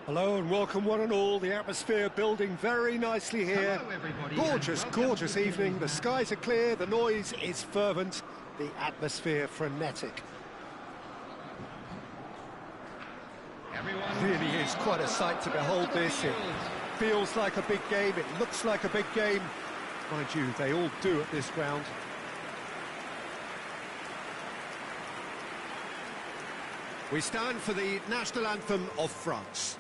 Hello and welcome one and all. The atmosphere building very nicely here. Gorgeous, gorgeous evening. The skies are clear, the noise is fervent, the atmosphere frenetic. Really is quite a sight to behold this. It feels like a big game, it looks like a big game. Mind you, they all do at this ground. We stand for the national anthem of France.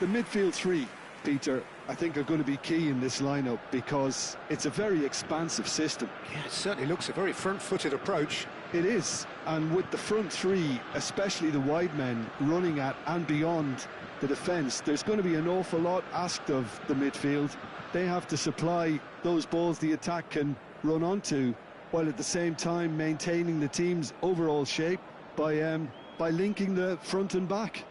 The midfield three, Peter, I think are going to be key in this lineup because it's a very expansive system. Yeah, it certainly looks a very front-footed approach. It is, and with the front three, especially the wide men, running at and beyond the defence, there's going to be an awful lot asked of the midfield. They have to supply those balls the attack can run onto, while at the same time maintaining the team's overall shape by linking the front and back.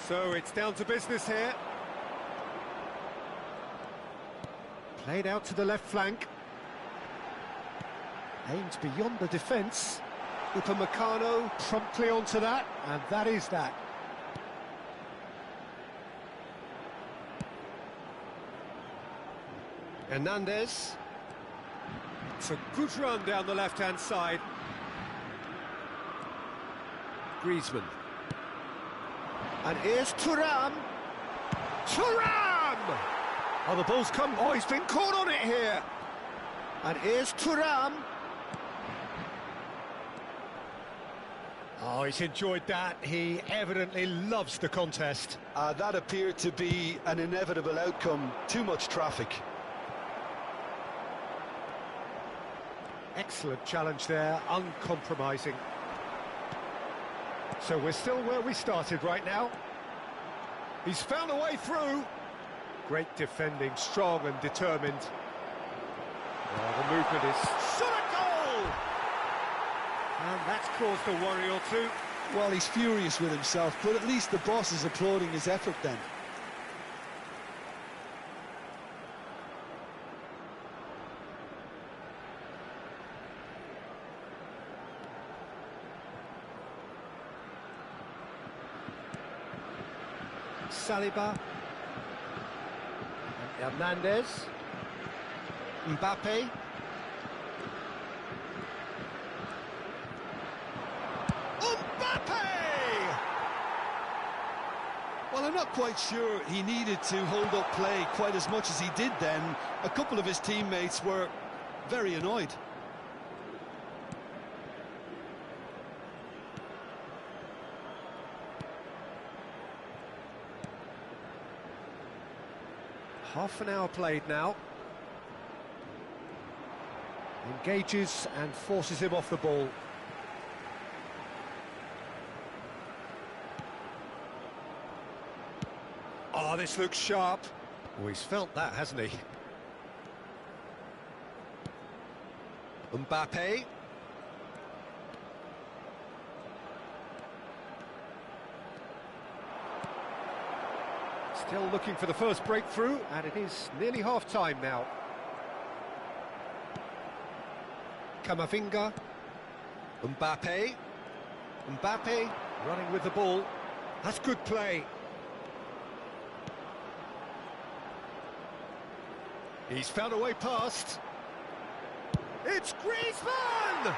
So it's down to business here. Played out to the left flank. Aimed beyond the defence. Upamecano promptly onto that, and that is that. Hernandez. It's a good run down the left-hand side. Griezmann. And here's Thuram. Thuram! Oh, the ball's come. Oh, he's been caught on it here. And here's Thuram. Oh, he's enjoyed that. He evidently loves the contest. That appeared to be an inevitable outcome. Too much traffic. Excellent challenge there, uncompromising. So we're still where we started right now. He's found a way through. Great defending, strong and determined. Oh, the movement is shot a goal! And that's caused a worry or two. Well, he's furious with himself, but at least the boss is applauding his effort then. Saliba, and Hernandez, Mbappe, Well, I'm not quite sure he needed to hold up play quite as much as he did then. A couple of his teammates were very annoyed. Half an hour played now. Engages and forces him off the ball. Oh, this looks sharp. Oh, he's felt that, hasn't he? Mbappe. Still looking for the first breakthrough, and it is nearly half-time now. Camavinga. Mbappe. Mbappe running with the ball. That's good play. He's found a way past. It's Griezmann!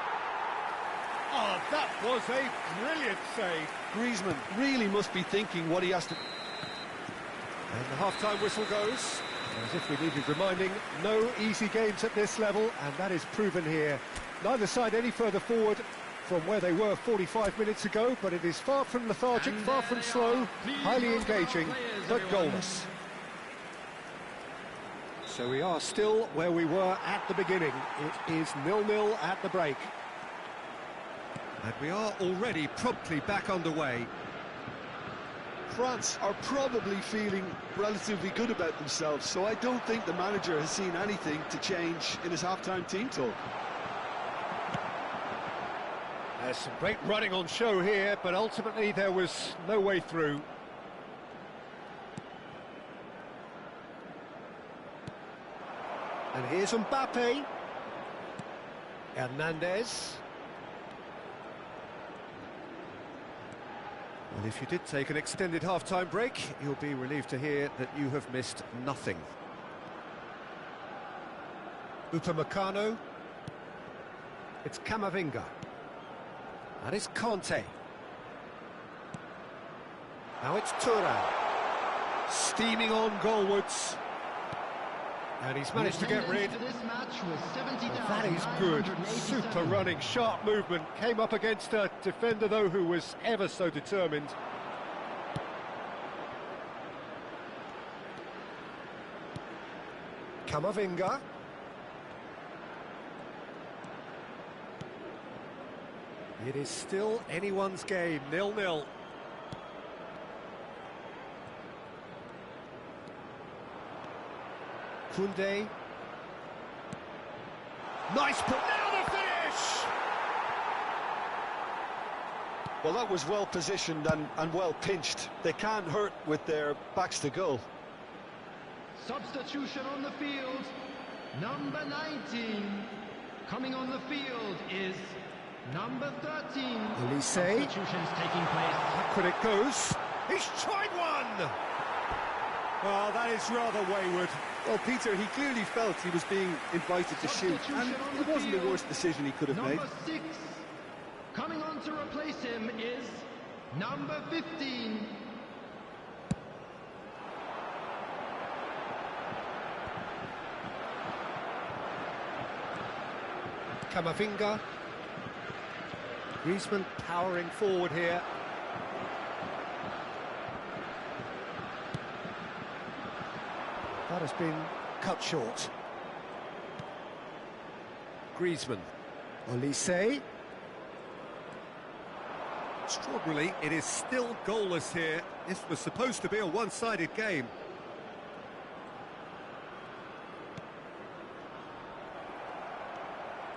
Oh, that was a brilliant save. Griezmann really must be thinking what he has to... And the half-time whistle goes. As if we needed reminding, no easy games at this level, and that is proven here. Neither side any further forward from where they were 45 minutes ago, but it is far from lethargic, far from slow, highly engaging, but goalless. So we are still where we were at the beginning. It is 0-0 at the break. And we are already promptly back underway. France are probably feeling relatively good about themselves, so I don't think the manager has seen anything to change in his half-time team talk. There's some great running on show here, but ultimately there was no way through. And here's Mbappe. Hernandez. Well, if you did take an extended half-time break, you'll be relieved to hear that you have missed nothing. Upamecano. It's Camavinga. That is Conte. Now it's Thuram. Steaming on goalwards. And he's managed to get rid. That is good. Super running, sharp movement. Came up against a defender, though, who was ever so determined. Camavinga. It is still anyone's game, 0-0. Koundé. Nice put. Now the finish! Well, that was well positioned and well pinched. They can't hurt with their backs to goal. Substitution on the field. Number 19. Coming on the field is number 13. Elise. Substitutions taking place. How could it goes? He's tried one! Oh, that is rather wayward. Well, Peter, he clearly felt he was being invited to shoot, and it wasn't the worst decision he could have made. Number 6. Coming on to replace him is number 15. Camavinga. Griezmann powering forward here. That has been cut short. Griezmann. Elise. Extraordinarily, it is still goalless here. This was supposed to be a one-sided game.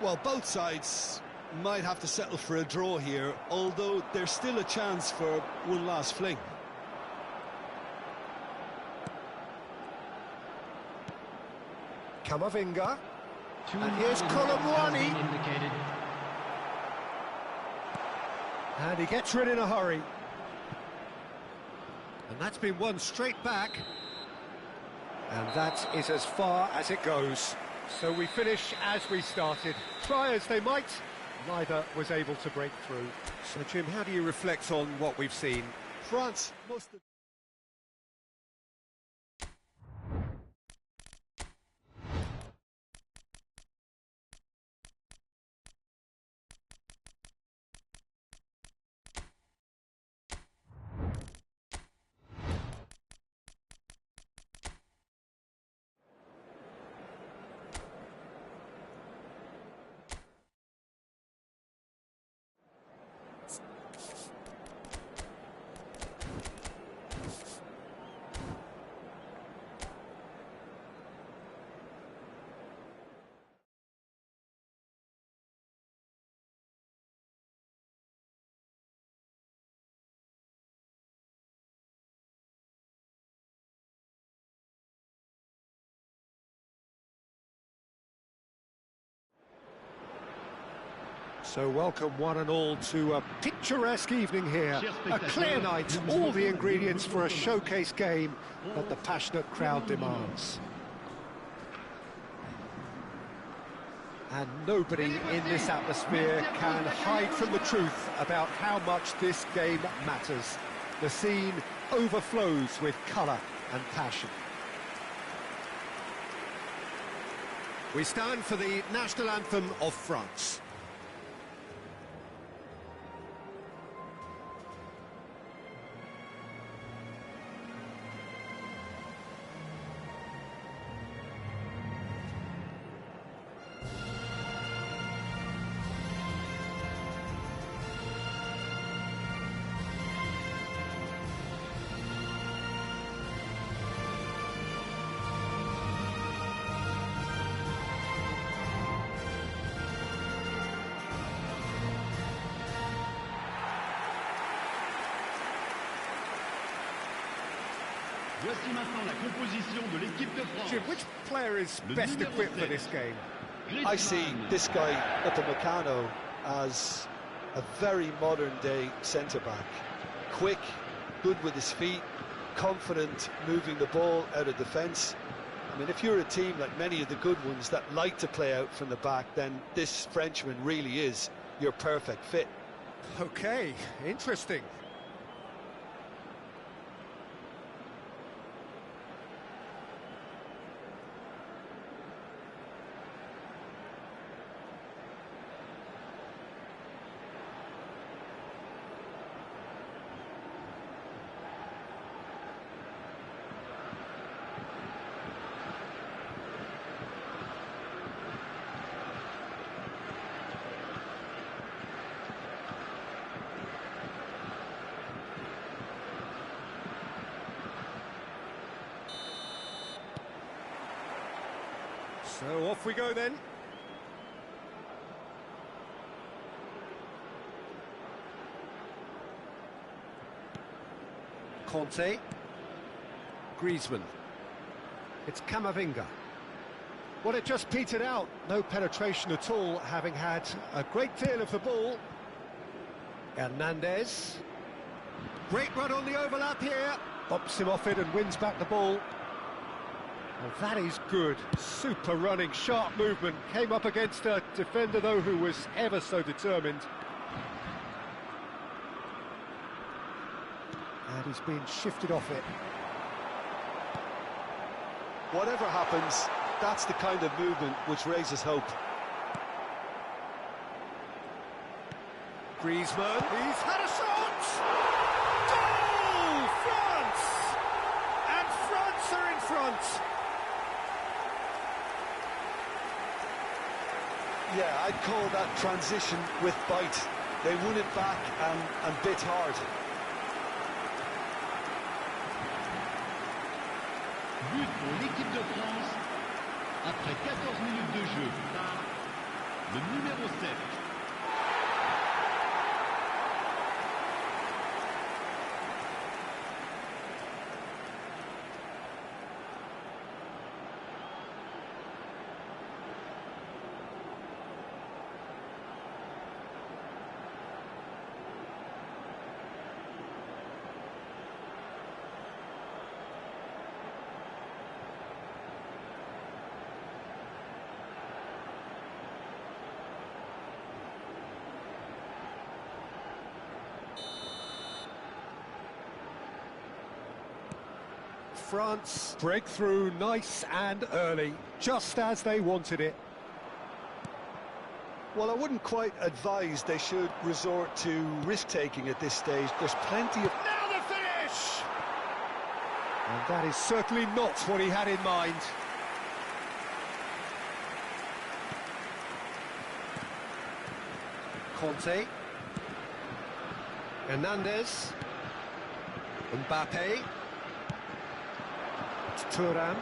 Well, both sides might have to settle for a draw here, although there's still a chance for one last fling. Camavinga. And here's Colomwani. And he gets rid in a hurry. And that's been won straight back. And that is as far as it goes. So we finish as we started. Try as they might, neither was able to break through. So, Jim, how do you reflect on what we've seen? France must have... So welcome one and all to a picturesque evening here. A clear night, all the ingredients for a showcase game that the passionate crowd demands. And nobody in this atmosphere can hide from the truth about how much this game matters. The scene overflows with colour and passion. We stand for the national anthem of France. Voici maintenant la composition de l'équipe de France. Jim, which player is best equipped for this game? I see this guy, Upamecano, as a very modern-day centre-back. Quick, good with his feet, confident moving the ball out of defence. I mean, if you're a team like many of the good ones that like to play out from the back, then this Frenchman really is your perfect fit. Okay, interesting. So off we go then. Conte. Griezmann. It's Camavinga. Well, it just petered out. No penetration at all, having had a great deal of the ball. Hernandez. Great run on the overlap here. Bops him off it and wins back the ball. Well, that is good. Super running, sharp movement. Came up against a defender, though, who was ever so determined. And he's been shifted off it. Whatever happens, that's the kind of movement which raises hope. Griezmann, he's had a shot! Goal! France! And France are in front! Yeah, I'd call that transition with bite. They won it back and bit hard. But pour l'équipe de France, après 14 minutes de jeu, par le numéro 7. France break through nice and early, just as they wanted it. Well, I wouldn't quite advise they should resort to risk-taking at this stage. There's plenty of... Now the finish! And that is certainly not what he had in mind. Conte. Hernandez. Mbappe. Thuram.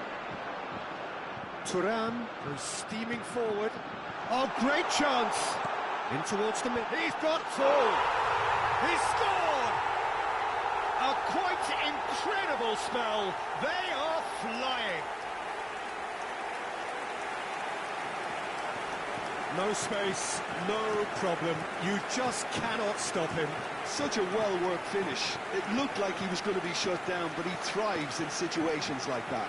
Thuram goes steaming forward. Oh, great chance! In towards the mid. He's got full! He's scored! A quite incredible spell. They are flying. No space, no problem. You just cannot stop him. Such a well-worked finish. It looked like he was going to be shut down, but he thrives in situations like that.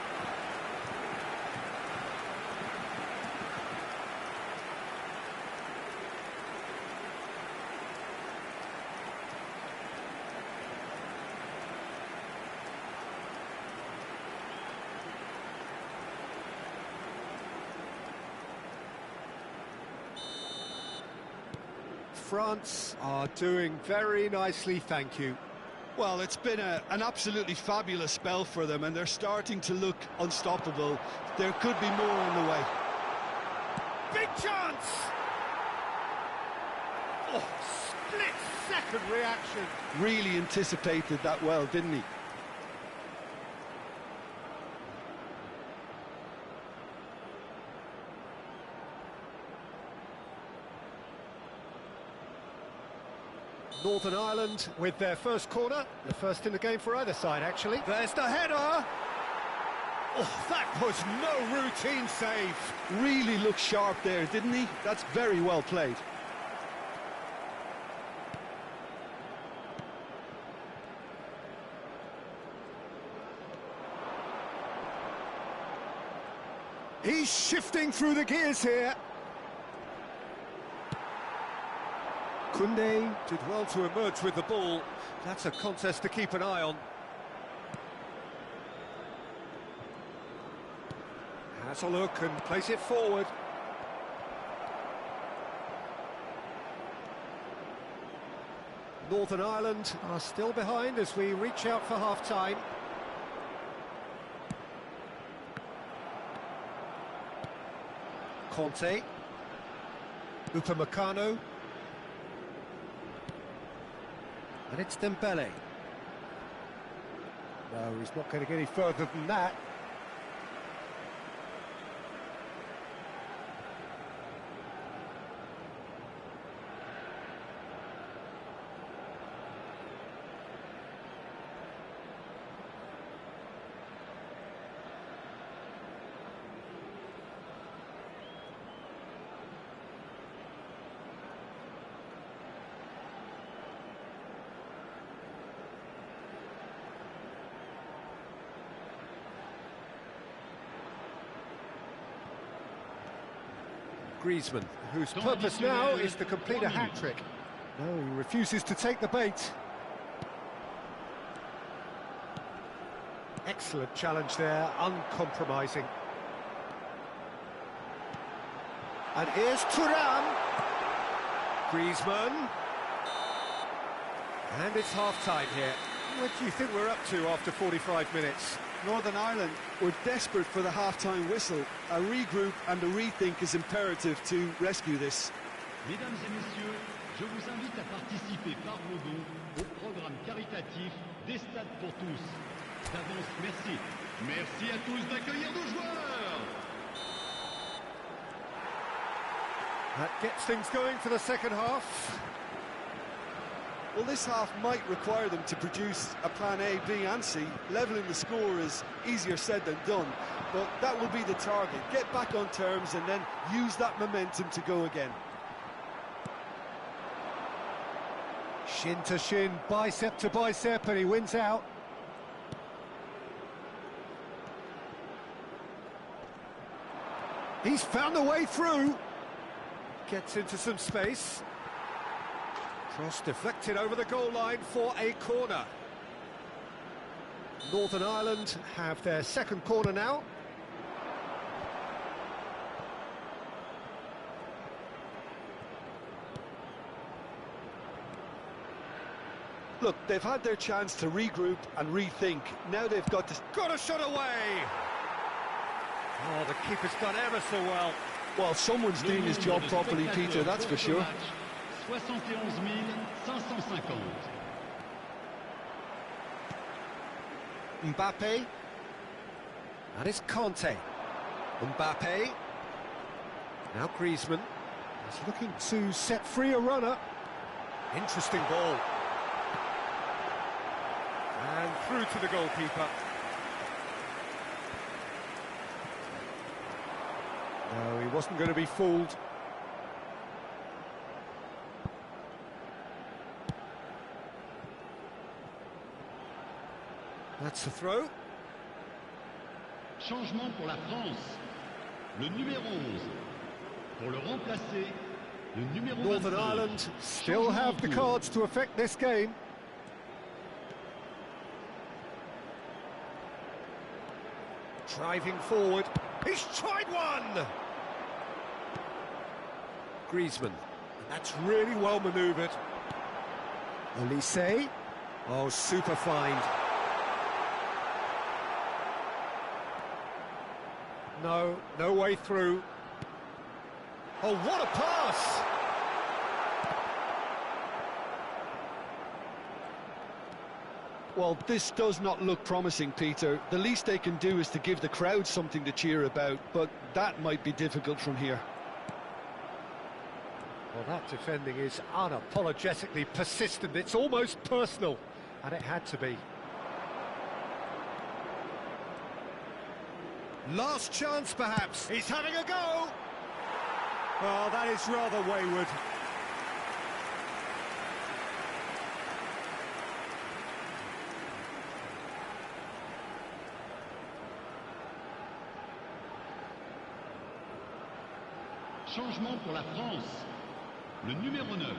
France are doing very nicely, thank you. Well, it's been an absolutely fabulous spell for them, and they're starting to look unstoppable. There could be more on the way. Big chance! Oh, split-second reaction. Really anticipated that well, didn't he? Northern Ireland with their first corner, the first in the game for either side, actually. There's the header! Oh, that was no routine save. Really looked sharp there, didn't he? That's very well played. He's shifting through the gears here. Koundé did well to emerge with the ball. That's a contest to keep an eye on. Has a look and plays it forward. Northern Ireland are still behind as we reach out for half-time. Conte. Upamecano. And it's Dembele. No, he's not going to get any further than that. Griezmann, whose purpose now is to complete a hat-trick. No, he refuses to take the bait. Excellent challenge there, uncompromising. And here's Thuram. Griezmann. And it's half-time here. What do you think we're up to after 45 minutes? Northern Ireland were desperate for the half-time whistle. A regroup and a rethink is imperative to rescue this. Mesdames et messieurs, je vous invite à participer par vos dons au programme caritatif des Stades pour tous. D'avance, merci. Merci à tous d'accueillir nos joueurs. That gets things going for the second half. Well, this half might require them to produce a plan A, B and C. Levelling the score is easier said than done, but that will be the target. Get back on terms and then use that momentum to go again. Shin to shin, bicep to bicep, and he wins out. He's found a way through. Gets into some space. Cross deflected over the goal line for a corner. Northern Ireland have their second corner now. Look, they've had their chance to regroup and rethink. Now they've got to... Got a shot away! Oh, the keeper's done ever so well. Well, someone's doing his job properly, Peter, that's for sure. 71 550. Mbappe. And it's Conte. Mbappe. Now Griezmann. He's looking to set free a runner. Interesting ball. And through to the goalkeeper. No, he wasn't going to be fooled. That's the throw. Changement pour la France. Le numéro 11. Pour le remplacer, le numéro 25. Northern Ireland still have the cards to affect this game. Driving forward. He's tried one! Griezmann. That's really well manoeuvred. Olise. Oh, super find. No way through. Oh, what a pass! Well, this does not look promising, Peter. The least they can do is to give the crowd something to cheer about, but that might be difficult from here. Well, that defending is unapologetically persistent. It's almost personal, and it had to be. Last chance, perhaps. He's having a go. Well, that is rather wayward. Changement pour la France. Le numéro 9.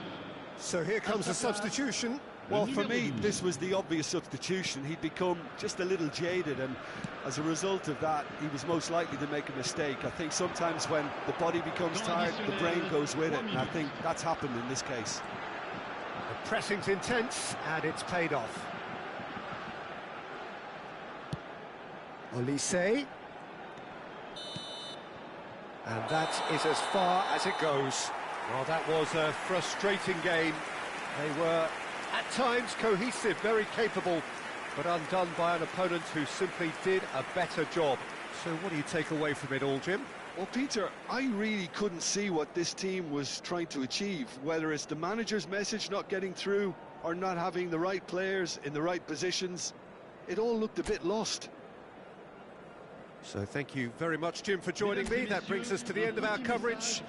So here comes a substitution. Well, for me, this was the obvious substitution. He'd become just a little jaded, and as a result of that, he was most likely to make a mistake. I think sometimes when the body becomes tired, the brain goes with it, and I think that's happened in this case. The pressing's intense, and it's paid off. Olise. And that is as far as it goes. Well, that was a frustrating game. They were, at times, cohesive, very capable, but undone by an opponent who simply did a better job. So what do you take away from it all, Jim? Well, Peter, I really couldn't see what this team was trying to achieve, whether it's the manager's message not getting through or not having the right players in the right positions. It all looked a bit lost. So thank you very much, Jim, for joining me. That brings us to the end of our coverage.